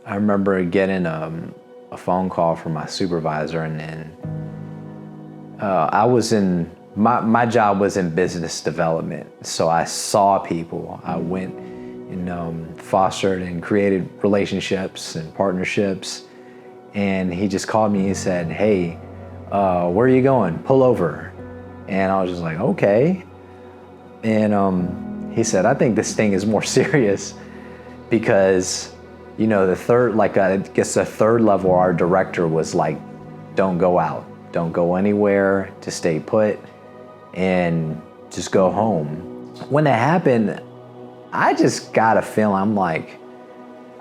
I remember getting a phone call from my supervisor, and then I was in, my job was in business development. So I saw people. I went and fostered and created relationships and partnerships. And he just called me and said, "Hey, where are you going? Pull over." And I was just like, okay. And he said, "I think this thing is more serious because, the third, I guess the third level, our director was like, don't go out, don't go anywhere, just stay put and just go home." When that happened, I just got a feeling, I'm like,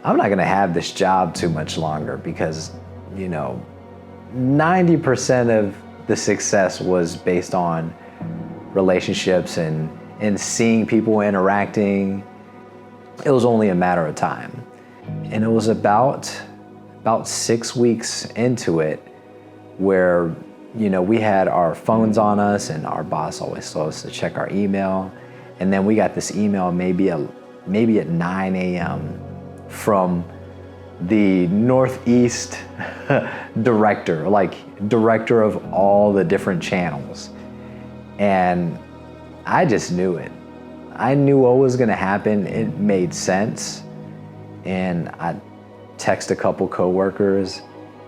I'm not gonna have this job too much longer because, 90% of the success was based on relationships and seeing people interacting. It was only a matter of time. And it was about 6 weeks into it where, we had our phones on us and our boss always told us to check our email. And then we got this email maybe at 9 a.m. from the Northeast director of all the different channels. And I just knew it. I knew what was gonna happen. It made sense. And I text a couple coworkers,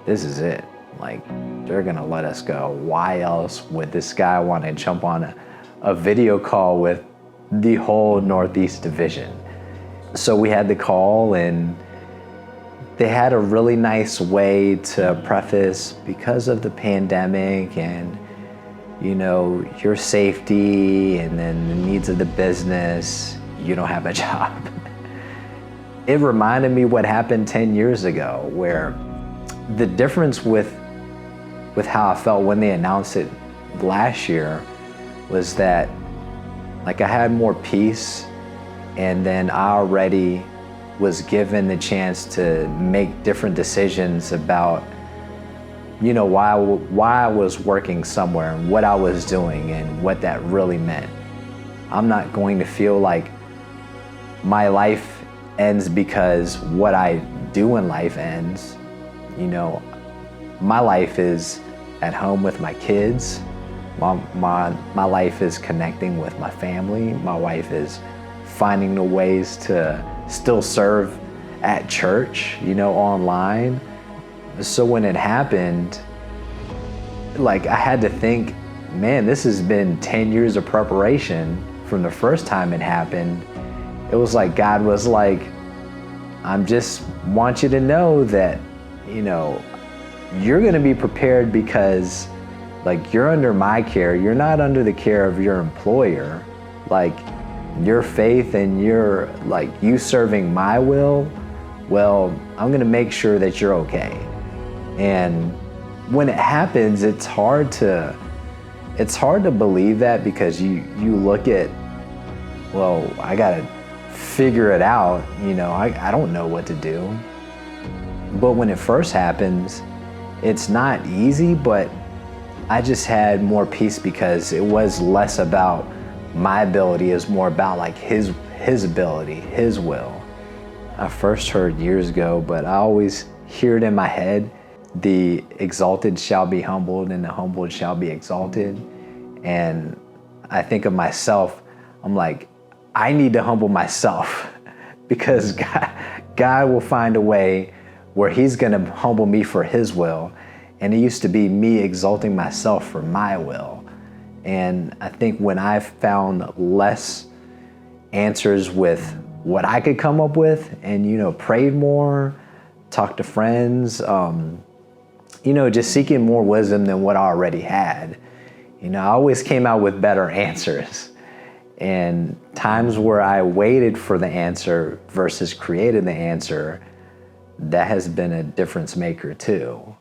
this is it. Like, they're gonna let us go. Why else would this guy wanna jump on a video call with the whole Northeast division? So we had the call, and they had a really nice way to preface, because of the pandemic and your safety and then the needs of the business, you don't have a job. It reminded me what happened 10 years ago, where the difference with how I felt when they announced it last year was that I had more peace, and then I already was given the chance to make different decisions about why I was working somewhere and what I was doing and what that really meant. I'm not going to feel like my life ends because what I do in life ends. My life is at home with my kids. My life is connecting with my family. My life is finding the ways to still serve at church, online. So when it happened, I had to think, man, this has been 10 years of preparation from the first time it happened. It was like God was like, I just want you to know that, you're gonna be prepared because you're under my care. You're not under the care of your employer. Your faith and you serving my will, well, I'm gonna make sure that you're okay. And when it happens, it's hard to believe that, because you look at, well, I gotta figure it out. I don't know what to do. But when it first happens, it's not easy, but I just had more peace because it was less about my ability. It was more about his ability, his will. I first heard years ago, but I always hear it in my head, the exalted shall be humbled and the humbled shall be exalted. And I think of myself, I'm like, I need to humble myself because God will find a way where he's gonna humble me for his will. And it used to be me exalting myself for my will. And I think when I found less answers with what I could come up with and, prayed more, talked to friends, just seeking more wisdom than what I already had. I always came out with better answers. And times where I waited for the answer versus created the answer, that has been a difference maker too.